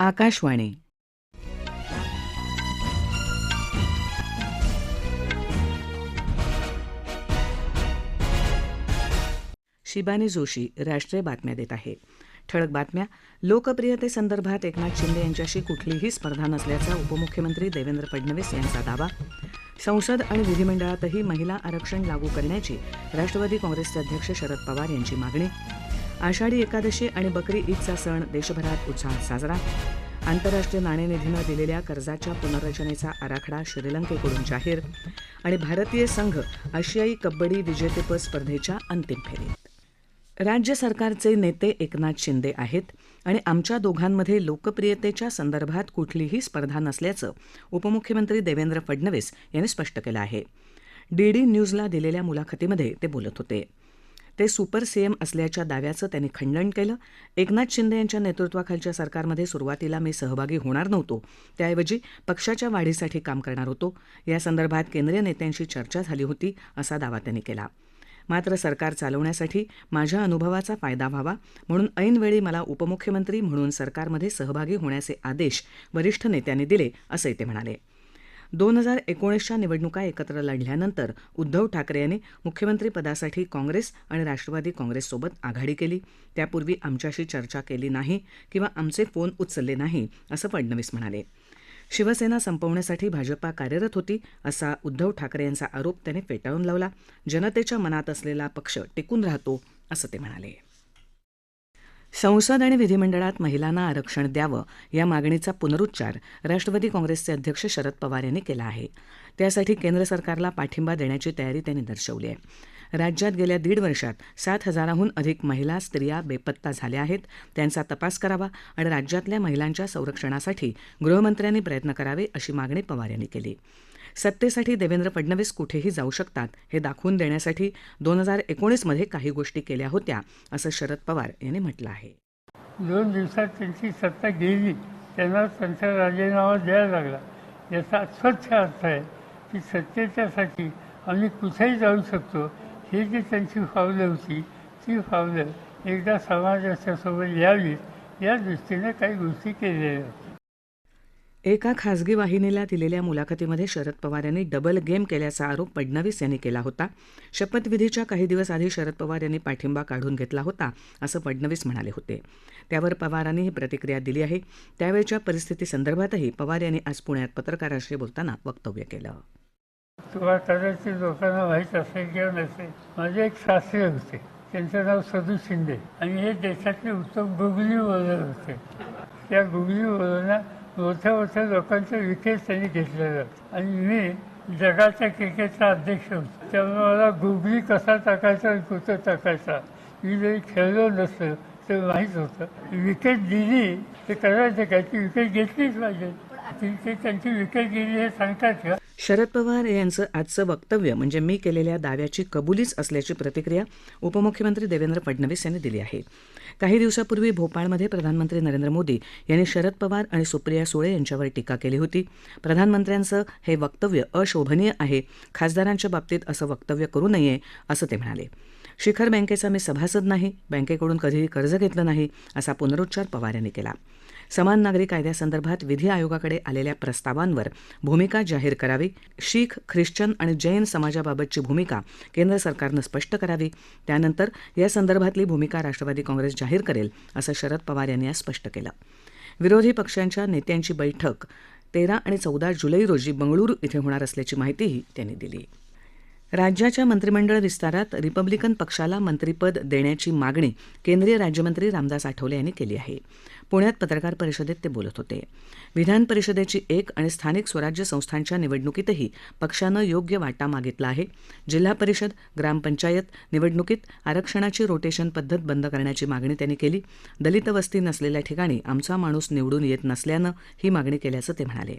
आकाशवाणी. शिबानी जोशी राष्ट्रीय बातम्या देत आहे. ठळक बातम्या. लोकप्रियतेसंदर्भात एकनाथ शिंदे यांच्याशी कुठलीही स्पर्धा नसल्याचा उपमुख्यमंत्री देवेंद्र फडणवीस यांचा दावा. संसद आणि विधिमंडळातही महिला आरक्षण लागू करण्याची राष्ट्रवादी काँग्रेसचे अध्यक्ष शरद पवार यांची मागणी. आषाढी एकादशी आणि बकरी ईदचा सण देशभरात उत्साहात साजरा. आंतरराष्ट्रीय नाणेनिधीनं दिलेल्या कर्जाच्या पुनर्रचनेचा आराखडा श्रीलंकेकडून जाहीर. आणि भारतीय संघ आशियाई कबड्डी विजेतेपद स्पर्धेच्या अंतिम फेरीत. राज्य सरकारचे नेते एकनाथ शिंदे आहेत आणि आमच्या दोघांमध्ये लोकप्रियतेच्या संदर्भात कुठलीही स्पर्धा नसल्याचं उपमुख्यमंत्री देवेंद्र फडणवीस यांनी स्पष्ट केलं आहे. डीडी न्यूजला दिलेल्या मुलाखतीमध्ये ते बोलत होते. ते सुपर सीएम असल्याच्या दाव्याचं त्यांनी खंडन केलं. एकनाथ शिंदे यांच्या नेतृत्वाखालच्या सरकारमध्ये सुरुवातीला मी सहभागी होणार नव्हतो, त्याऐवजी पक्षाच्या वाढीसाठी काम करणार होतो. या संदर्भात केंद्रीय नेत्यांशी चर्चा झाली होती, असा दावा त्यांनी केला. मात्र सरकार चालवण्यासाठी माझ्या अनुभवाचा फायदा व्हावा म्हणून ऐनवेळी मला उपमुख्यमंत्री म्हणून सरकारमध्ये सहभागी होण्याचे आदेश वरिष्ठ नेत्यांनी दिले, असंही ते म्हणाले. 2019च्या निवडणुका एकत्र लढल्यानंतर उद्धव ठाकरे यांनी मुख्यमंत्रीपदासाठी काँग्रेस आणि राष्ट्रवादी काँग्रेससोबत आघाडी केली. त्यापूर्वी आमच्याशी चर्चा केली नाही किंवा आमचे फोन उचलले नाही, असं फडणवीस म्हणाले. शिवसेना संपवण्यासाठी भाजपा कार्यरत होती, असा उद्धव ठाकरे यांचा आरोप त्याने फेटाळून लावला. जनतेच्या मनात असलेला पक्ष टिकून राहतो, असं ते म्हणाले. संसद आणि विधिमंडळात महिलांना आरक्षण द्यावं या मागणीचा पुनरुच्चार राष्ट्रवादी काँग्रेसचे अध्यक्ष शरद पवार यांनी केला आहे. त्यासाठी केंद्र सरकारला पाठिंबा देण्याची तयारी त्यांनी दर्शवली आहे. राज्यात गेल्या 1.5 वर्षात 7,000हून अधिक महिला स्त्रिया बेपत्ता झाल्या आहेत. त्यांचा तपास करावा आणि राज्यातल्या महिलांच्या संरक्षणासाठी गृहमंत्र्यांनी प्रयत्न करावे, अशी मागणी पवार यांनी केली. सत्तेसाठी देवेंद्र फडणवीस कुठेही जाऊ शकतात हे दाखवून देण्यासाठी 2019मध्ये काही गोष्टी केल्या होत्या, असं शरद पवार यांनी म्हटलं आहे. 2 दिवसात त्यांची सत्ता गेली, त्यांना त्यांचा राजीनामा द्यायला लागला. याचा स्वच्छ अर्थ आहे की सत्तेच्यासाठी आम्ही कुठेही जाऊ शकतो. ही जी त्यांची पावलं होती, ती पावलं एकदा समाजाच्या सोबत यावीत या दृष्टीने काही गोष्टी केलेल्या आहेत. एका खासगी वाहिनीला दिलेल्या मुलाखतीमध्ये शरद पवार यांनी डबल गेम केल्याचा आरोप फडणवीस यांनी केला होता. शपथविधीच्या काही दिवस आधी शरद पवार यांनी पाठिंबा काढून घेतला होता, असं फडणवीस म्हणाले होते. त्यावर पवारांनी ही प्रतिक्रिया दिली आहे. त्यावेळच्या परिस्थितीसंदर्भातही पवार यांनी आज पुण्यात पत्रकारांशी बोलताना वक्तव्य केलं. तुम्हाला कदाचित लोकांना माहीत असेल किंवा नसेल, माझे एक सासरे होते, त्यांचं नाव सदू शिंदे आणि हे देशातले उत्तम गुगली बोलर होते. त्या गुगली बोलरना मोठ्या मोठ्या लोकांचा विकेट त्यांनी घेतलेला आणि मी जगाच्या क्रिकेटचा अध्यक्ष होतो. त्यामुळे मला गुगली कसा टाकायचा आणि कुठं टाकायचा मी जरी खेळलो नसलं तर माहीत होतं. विकेट दिली ते करायचं काय, ती विकेट घेतलीच पाहिजे. ते त्यांची विकेट गेली हे सांगतात का? शरद पवार यांचं आजचं वक्तव्य म्हणजे मी केलेल्या दाव्याची कबुलीच असल्याची प्रतिक्रिया उपमुख्यमंत्री देवेंद्र फडणवीस यांनी दिली आहे. काही दिवसापूर्वी भोपाळमध्ये प्रधानमंत्री नरेंद्र मोदी यांनी शरद पवार आणि सुप्रिया सुळे यांच्यावर टीका केली होती. प्रधानमंत्र्यांचं हे वक्तव्य अशोभनीय आहे, खासदारांच्या बाबतीत असं वक्तव्य करू नये, असं ते म्हणाले. शिखर बँकेचा मी सभासद नाही, बँकेकडून कधीही कर्ज घेतलं नाही, असा पुनरुच्चार पवार यांनी केला. समान नागरी कायद्यासंदर्भात विधी आयोगाकडे आलेल्या प्रस्तावांवर भूमिका जाहीर करावी. शीख, ख्रिश्चन आणि जैन समाजाबाबतची भूमिका केंद्र सरकारनं स्पष्ट करावी. त्यानंतर या संदर्भातली भूमिका राष्ट्रवादी काँग्रेस जाहीर करेल, असं शरद पवार यांनी आज स्पष्ट केलं. विरोधी पक्षांच्या नेत्यांची बैठक 13 आणि 14 जुलै रोजी बंगळुरू इथे होणार असल्याची माहितीही त्यांनी दिली. राज्याच्या मंत्रिमंडळ विस्तारात रिपब्लिकन पक्षाला मंत्रिपद देण्याची मागणी केंद्रीय राज्यमंत्री रामदास आठवले यांनी केली आहे. पुण्यात पत्रकार परिषदेत ते बोलत होते. विधान परिषदेची एक आणि स्थानिक स्वराज्य संस्थांच्या निवडणुकीतही पक्षानं योग्य वाटा मागितला आहे. जिल्हा परिषद, ग्रामपंचायत निवडणुकीत आरक्षणाची रोटेशन पद्धत बंद करण्याची मागणी त्यांनी केली. दलित वस्ती नसलेल्या ठिकाणी आमचा माणूस निवडून येत नसल्यानं ही मागणी केल्याचं ते म्हणाले.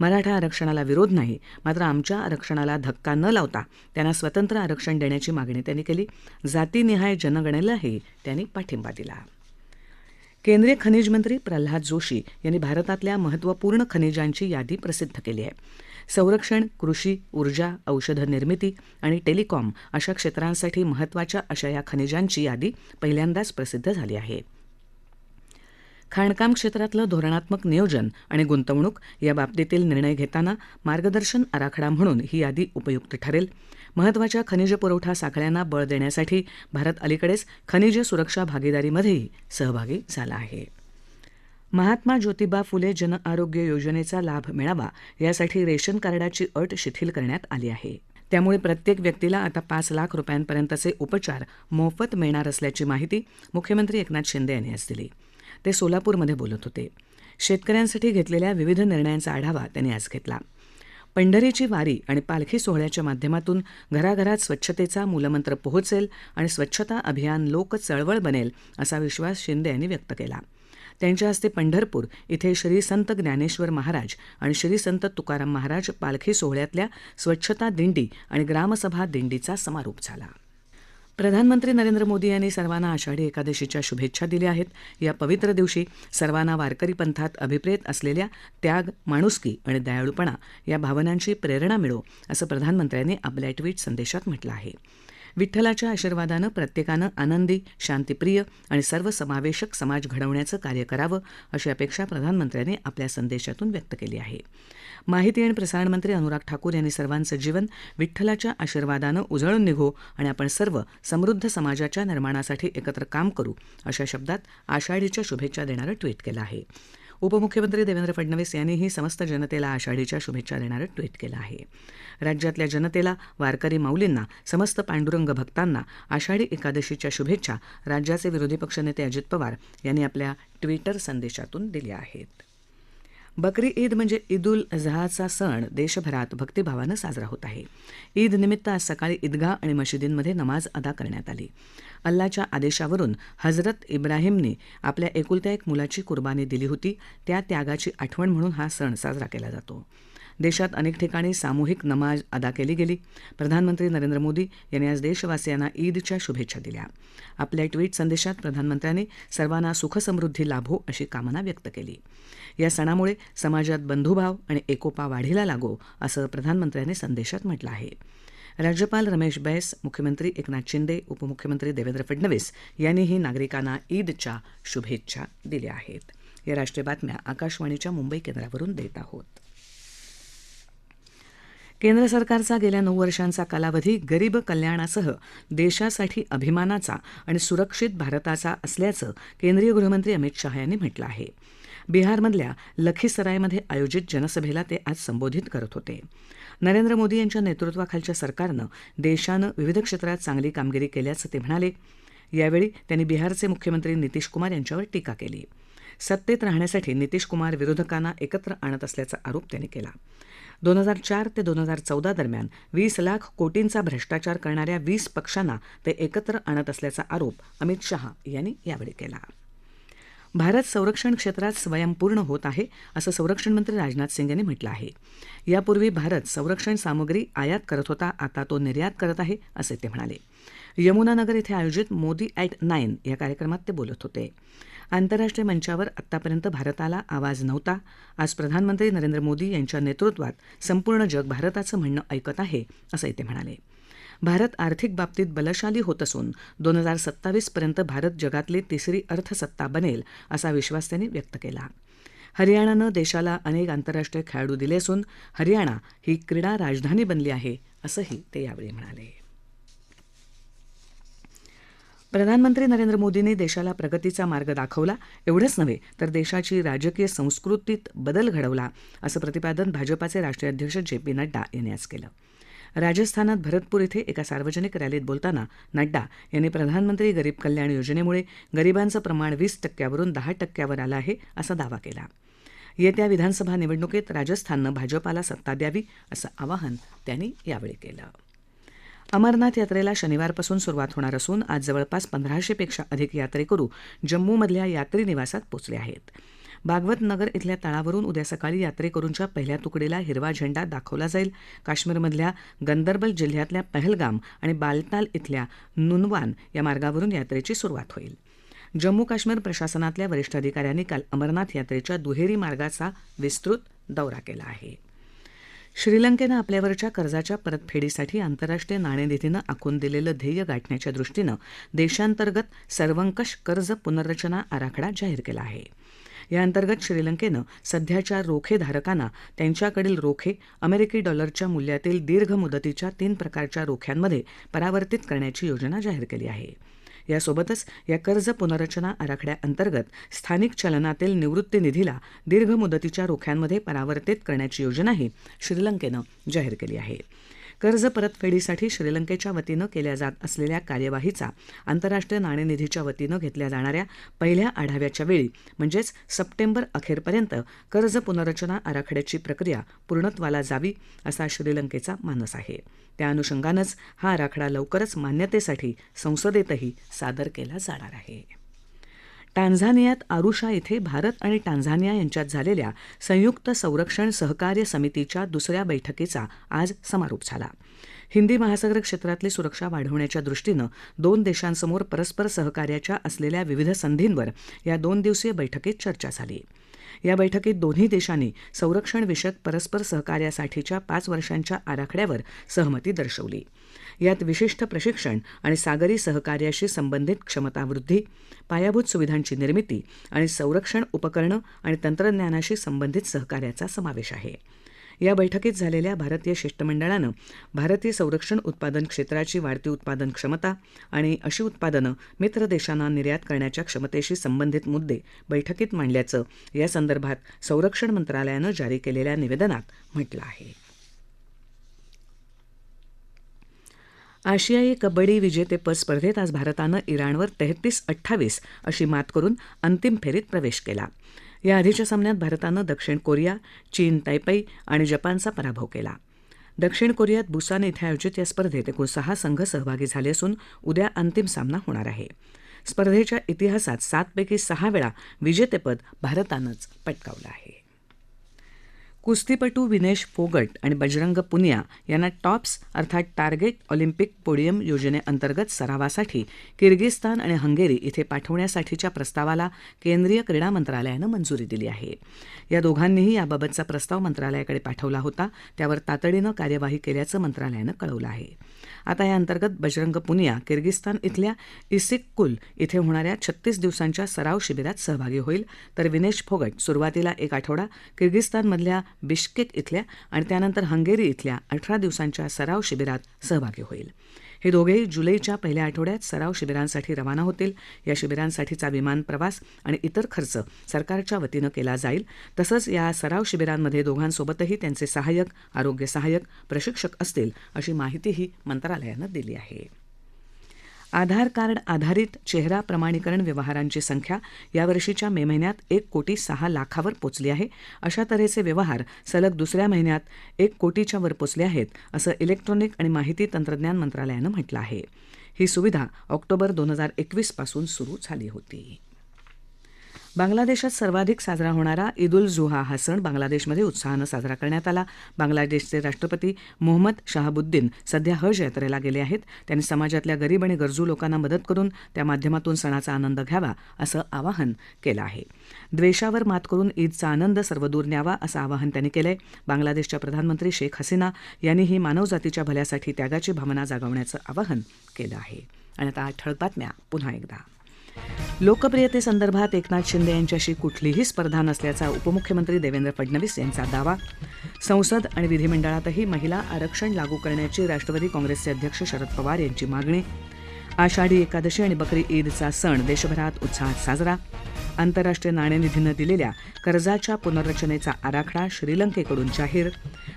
मराठा आरक्षणाला विरोध नाही, मात्र आमच्या आरक्षणाला धक्का न लावता त्यांना स्वतंत्र आरक्षण देण्याची मागणी त्यांनी केली. जातीनिहाय जनगणनेलाही त्यांनी पाठिंबा दिला. केंद्रीय खनिज मंत्री प्रल्हाद जोशी यांनी भारतातल्या महत्त्वपूर्ण खनिजांची यादी प्रसिद्ध केली आहे. संरक्षण, कृषी, ऊर्जा, औषध निर्मिती आणि टेलिकॉम अशा क्षेत्रांसाठी महत्त्वाच्या अशा या खनिजांची यादी पहिल्यांदाच प्रसिद्ध झाली आहे. खाणकाम क्षेत्रातलं धोरणात्मक नियोजन आणि गुंतवणूक या बाबतीतील निर्णय घेताना मार्गदर्शन आराखडा म्हणून ही यादी उपयुक्त ठरेल. महत्त्वाच्या खनिज पुरवठा साखळ्यांना बळ देण्यासाठी भारत अलीकडेच खनिज सुरक्षा भागीदारीमध्येही सहभागी झाला आहे. महात्मा ज्योतिबा फुले जनआरोग्य योजनेचा लाभ मिळावा यासाठी रेशन कार्डाची अट शिथिल करण्यात आली आहे. त्यामुळे प्रत्येक व्यक्तीला आता 5 लाख रुपयांपर्यंतचे उपचार मोफत मिळणार असल्याची माहिती मुख्यमंत्री एकनाथ शिंदे यांनी आज दिली. ते सोलापूरमध्ये बोलत होते. शेतकऱ्यांसाठी घेतलेल्या विविध निर्णयांचा आढावा त्यांनी आज घेतला. पंढरीची वारी आणि पालखी सोहळ्याच्या माध्यमातून घराघरात स्वच्छतेचा मूलमंत्र पोहोचेल आणि स्वच्छता अभियान लोक चळवळ बनेल असा विश्वास शिंदे यांनी व्यक्त केला. त्यांच्या हस्ते पंढरपूर इथे श्री संत ज्ञानेश्वर महाराज आणि श्री संत तुकाराम महाराज पालखी सोहळ्यातल्या स्वच्छता दिंडी आणि ग्रामसभा दिंडीचा समारोप झाला. प्रधानमंत्री नरेंद्र मोदी यांनी सर्वांना आषाढी एकादशीच्या शुभेच्छा दिल्या आहेत. या पवित्र दिवशी सर्वांना वारकरी पंथात अभिप्रेत असलेल्या त्याग, माणुसकी आणि दयाळूपणा या भावनांची प्रेरणा मिळो असं प्रधानमंत्र्यांनी आपल्या ट्विट संदेशात म्हटलं आहे. विठ्ठलाच्या आशीर्वादानं प्रत्येकानं आनंदी, शांतिप्रिय आणि सर्वसमावेशक समाज घडवण्याचं कार्य करावं अशी अपेक्षा प्रधानमंत्र्यांनी आपल्या संदेशातून व्यक्त केली आहे. माहिती आणि प्रसारण मंत्री अनुराग ठाकूर यांनी सर्वांचं जीवन विठ्ठलाच्या आशीर्वादानं उजळून निघो आणि आपण सर्व समृद्ध समाजाच्या निर्माणासाठी एकत्र काम करू अशा शब्दात आषाढीच्या शुभेच्छा देणारं ट्विट केलं आहे. उपमुख्यमंत्री देवेंद्र फडणवीस यांनीही समस्त जनतेला आषाढीच्या शुभेच्छा देणारं ट्विट केलं आहे. राज्यातल्या जनतेला, वारकरी माऊलींना, समस्त पांडुरंग भक्तांना आषाढी एकादशीच्या शुभेच्छा राज्याचे विरोधी पक्षनेते अजित पवार यांनी आपल्या ट्विटर संदेशातून दिल्या आहेत. बकरी ईद म्हणजे ईद उल अझहाचा सण देशभरात भक्तिभावानं साजरा होत आहे. ईद निमित्त आज सकाळी ईदगाह आणि मशिदींमध्ये नमाज अदा करण्यात आली. अल्लाच्या आदेशावरून हजरत इब्राहिमने आपल्या एकुलत्या एक मुलाची कुर्बानी दिली होती. त्या त्यागाची आठवण म्हणून हा सण साजरा केला जातो. देशात अनेक ठिकाणी सामूहिक नमाज अदा केली गेली. प्रधानमंत्री नरेंद्र मोदी यांनी आज देशवासियांना ईदच्या शुभेच्छा दिल्या. आपल्या ट्विट संदेशात प्रधानमंत्र्यांनी सर्वांना सुखसमृद्धी लाभो अशी कामना व्यक्त केली. या सणामुळे समाजात बंधुभाव आणि एकोपा वाढीला लागो असं प्रधानमंत्र्यांनी संदेशात म्हटलं आहे. राज्यपाल रमेश बैस, मुख्यमंत्री एकनाथ शिंदे, उपमुख्यमंत्री देवेंद्र फडणवीस यांनीही नागरिकांना ईदच्या शुभेच्छा दिल्या आहेत. या राष्ट्रीय बातम्या आकाशवाणीच्या मुंबई केंद्रावरून देत आहोत. केंद्र सरकारचा गेल्या 9 वर्षांचा कालावधी गरीब कल्याणासह देशासाठी अभिमानाचा आणि सुरक्षित भारताचा असल्याचं केंद्रीय गृहमंत्री अमित शहा यांनी म्हटलं आहे. बिहारमधल्या लखीसरायमध्ये आयोजित जनसभेला ते आज संबोधित करत होते. नरेंद्र मोदी यांच्या नेतृत्वाखालच्या सरकारनं देशानं विविध क्षेत्रात चांगली कामगिरी केल्याचं ते म्हणाले. यावेळी त्यांनी बिहारचे मुख्यमंत्री नितीश कुमार यांच्यावर टीका केली. सत्तेत राहण्यासाठी नितीश कुमार विरोधकांना एकत्र आणत असल्याचा आरोप त्यांनी केला. 2004 ते 2014 दरम्यान 20 लाख कोटींचा भ्रष्टाचार करणाऱ्या 20 पक्षांना ते एकत्र आणत असल्याचा आरोप अमित शहा यांनी यावेळी केला. भारत संरक्षण क्षेत्रात स्वयंपूर्ण होत आहे असं संरक्षण मंत्री राजनाथ सिंग यांनी म्हटलं आहे. यापूर्वी भारत संरक्षण सामुग्री आयात करत होता, आता तो निर्यात करत आहे असे ते म्हणाले. यमुनानगर इथे आयोजित मोदी @9 या कार्यक्रमात ते बोलत होते. आंतरराष्ट्रीय मंचावर आत्तापर्यंत भारताला आवाज नव्हता. आज प्रधानमंत्री नरेंद्र मोदी यांच्या नेतृत्वात संपूर्ण जग भारताचं म्हणणं ऐकत आहे असंही ते म्हणाले. भारत आर्थिक बाबतीत बलशाली होत असून 2027 पर्यंत भारत जगातली तिसरी अर्थसत्ता बनेल असा विश्वास त्यांनी व्यक्त केला. हरियाणानं देशाला अनेक आंतरराष्ट्रीय खेळाडू दिले असून हरियाणा ही क्रीडा राजधानी बनली आहे असंही ते यावेळी म्हणाले. प्रधानमंत्री नरेंद्र मोदींनी देशाला प्रगतीचा मार्ग दाखवला, एवढंच नव्हे तर देशाची राजकीय संस्कृतीत बदल घडवला असं प्रतिपादन भाजपाचे राष्ट्रीय अध्यक्ष JP नड्डा यांनी आज केलं. राजस्थानात भरतपूर इथे एका सार्वजनिक रॅलीत बोलताना नड्डा यांनी प्रधानमंत्री गरीब कल्याण योजनेमुळे गरिबांचं प्रमाण 20% 10% आलं आहे असा दावा केला. येत्या विधानसभा निवडणुकीत राजस्थाननं भाजपाला सत्ता द्यावी असं आवाहन त्यांनी यावेळी केलं. अमरनाथ यात्रेला शनिवारपासून सुरुवात होणार असून आज जवळपास 1500 पेक्षा अधिक यात्रेकरू जम्मूमधल्या यात्री निवासात पोचले आहेत. भागवत नगर इथल्या तळावरून उद्या सकाळी यात्रेकरूंच्या पहिल्या तुकडीला हिरवा झेंडा दाखवला जाईल. काश्मीरमधल्या गंदरबल जिल्ह्यातल्या पहलगाम आणि बालताल इथल्या नुनवान या मार्गावरून यात्रेची सुरुवात होईल. जम्मू काश्मीर प्रशासनातल्या वरिष्ठ अधिकाऱ्यांनी काल अमरनाथ यात्रेच्या दुहेरी मार्गाचा विस्तृत दौरा केला आहे. श्रीलंकेनं आपल्यावरच्या कर्जाच्या परतफेडीसाठी आंतरराष्ट्रीय नाणेनिधीनं आखून दिलेलं ध्येय गाठण्याच्या दृष्टीनं देशांतर्गत सर्वंकष कर्ज पुनर्रचना आराखडा जाहीर केला आहे. याअंतर्गत श्रीलंकेनं सध्याच्या रोखेधारकांना त्यांच्याकडील रोखे अमेरिकी डॉलरच्या मूल्यातील दीर्घ मुदतीच्या 3 प्रकारच्या रोख्यांमध्ये परावर्तित करण्याची योजना जाहीर केली आहे. यासोबतच या कर्ज पुनर्रचना आराखड्याअंतर्गत स्थानिक चलनातील निवृत्ती निधीला दीर्घ मुदतीच्या रोख्यांमध्ये परावर्तित करण्याची योजनाही श्रीलंकेनं जाहीर केली आहे. कर्ज परतफेडीसाठी श्रीलंकेच्या वतीनं केल्या जात असलेल्या कार्यवाहीचा आंतरराष्ट्रीय नाणेनिधीच्या वतीनं घेतल्या जाणाऱ्या पहिल्या आढाव्याच्या वेळी म्हणजेच सप्टेंबर अखेरपर्यंत कर्ज पुनर्रचना आराखड्याची प्रक्रिया पूर्णत्वाला जावी असा श्रीलंकेचा मानस आहे. त्या अनुषंगानंच हा आराखडा लवकरच मान्यतेसाठी संसदेतही सादर केला जाणार आहे. टांझानियात आरुशा इथे भारत आणि टांझानिया यांच्यात झालेल्या संयुक्त संरक्षण सहकार्य समितीच्या दुसऱ्या बैठकीचा आज समारोप झाला. हिंदी महासागर क्षेत्रातली सुरक्षा वाढवण्याच्या दृष्टीनं 2 देशांसमोर परस्पर सहकार्याच्या असलेल्या विविध संधींवर या 2 दिवसीय बैठकीत चर्चा झाली. या बैठकीत दोन्ही देशांनी संरक्षणविषयक परस्पर सहकार्यासाठीच्या 5 वर्षांच्या आराखड्यावर सहमती दर्शवली. यात विशिष्ट प्रशिक्षण आणि सागरी सहकार्याशी संबंधित क्षमतावृद्धी, पायाभूत सुविधांची निर्मिती आणि संरक्षण उपकरणं आणि तंत्रज्ञानाशी संबंधित सहकार्याचा समावेश आहे. या बैठकीत झालेल्या भारतीय शिष्टमंडळानं भारतीय संरक्षण उत्पादन क्षेत्राची वाढती उत्पादन क्षमता आणि अशी उत्पादनं मित्र देशांना निर्यात करण्याच्या क्षमतेशी संबंधित मुद्दे बैठकीत मांडल्याचं यासंदर्भात संरक्षण मंत्रालयानं जारी केलेल्या निवेदनात म्हटलं आहे. आशियाई कबड्डी विजेतेपद स्पर्धेत आज भारतानं इराणवर 33-28 अशी मात करून अंतिम फेरीत प्रवेश केला. याआधीच्या सामन्यात भारतानं दक्षिण कोरिया, चीन तैपै आणि जपानचा पराभव केला. दक्षिण कोरियात बुसान इथं आयोजित या स्पर्धेत एकूण 6 संघ सहभागी झाले असून उद्या अंतिम सामना होणार आहे. स्पर्धेच्या इतिहासात 7 पैकी 6 वेळा विजेतेपद भारतानंच पटकावलं आहे. कुस्तीपटू विनेश फोगट आणि बजरंग पुनिया यांना टॉप्स अर्थात टार्गेट ऑलिम्पिक पोडियम योजनेअंतर्गत सरावासाठी किर्गिस्तान आणि हंगेरी इथे पाठवण्यासाठीच्या प्रस्तावाला केंद्रीय क्रीडा मंत्रालयानं मंजुरी दिली आहे. या दोघांनीही याबाबतचा प्रस्ताव मंत्रालयाकडे पाठवला होता. त्यावर तातडीनं कार्यवाही केल्याचं मंत्रालयानं कळवलं आहे. आता याअंतर्गत बजरंग पुनिया किर्गिस्तान इथल्या इसिककुल इथे होणाऱ्या 36 दिवसांच्या सराव शिबिरात सहभागी होईल, तर विनेश फोगट सुरुवातीला 1 आठवडा किर्गिस्तानमधल्या बिश्केक इथल्या आणि त्यानंतर हंगेरी इथल्या 18 दिवसांच्या सराव शिबिरात सहभागी होईल. हे दोघेही जुलैच्या पहिल्या आठवड्यात सराव शिबिरांसाठी रवाना होतील. या शिबिरांसाठीचा विमान प्रवास आणि इतर खर्च सरकारच्या वतीनं केला जाईल. तसंच या सराव शिबिरांमध्ये दोघांसोबतही त्यांचे सहाय्यक, आरोग्य सहाय्यक, प्रशिक्षक असतील अशी माहितीही मंत्रालयानं दिली आहे. आधार कार्ड आधारित चेहरा प्रमाणीकरण व्यवहारांची संख्या यावर्षीच्या मे महिन्यात 1,06,00,000वर पोचली आहे. अशा तऱ्हेचे व्यवहार सलग दुसऱ्या महिन्यात 1 कोटीच्या वर पोचले आहेत, असं इलेक्ट्रॉनिक आणि माहिती तंत्रज्ञान मंत्रालयानं म्हटलं आहे. ही सुविधा ऑक्टोबर 2021 पासून सुरू झाली होती. बांगलादेशात सर्वाधिक साजरा होणारा ईद उल जुहा हा सण बांगलादेशमध्ये उत्साहानं साजरा करण्यात आला. बांगलादेशचे राष्ट्रपती मोहम्मद शहाबुद्दीन सध्या हज यात्रेला गेले आहेत. त्यांनी समाजातल्या गरीब आणि गरजू लोकांना मदत करून त्या माध्यमातून सणाचा आनंद घ्यावा असं आवाहन केलं आहे. द्वेषावर मात करून ईदचा आनंद सर्वदूर न्यावा असं आवाहन त्यांनी केलं आहे. बांगलादेशच्या प्रधानमंत्री शेख हसीना यांनीही मानवजातीच्या भल्यासाठी त्यागाची भावना जागवण्याचं आवाहन केलं आहे. आणि आता ठळक बातम्या पुन्हा एकदा. लोकप्रियतेसंदर्भात एकनाथ शिंदे यांच्याशी कुठलीही स्पर्धा नसल्याचा उपमुख्यमंत्री देवेंद्र फडणवीस यांचा दावा. संसद आणि विधिमंडळातही महिला आरक्षण लागू करण्याची राष्ट्रवादी काँग्रेसचे अध्यक्ष शरद पवार यांची मागणी. आषाढी एकादशी आणि बकरी ईदचा सण देशभरात उत्साहात साजरा. आंतरराष्ट्रीय नाणेनिधीनं दिलेल्या कर्जाच्या पुनर्रचनेचा आराखडा श्रीलंकेकडून जाहीर.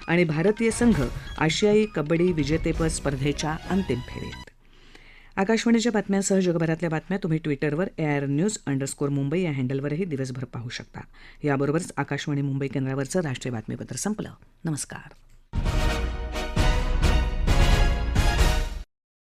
आणि भारतीय संघ आशियाई कबड्डी विजेतेपद स्पर्धेच्या अंतिम फेरीत. आकाशवाणीच्या बातम्यांसह जगभरातल्या बातम्या तुम्ही ट्विटरवर AIRnews_मुंबई या हँडलवरही दिवसभर पाहू शकता. याबरोबरच आकाशवाणी मुंबई केंद्रावरचं राष्ट्रीय बातमीपत्र संपलं. नमस्कार.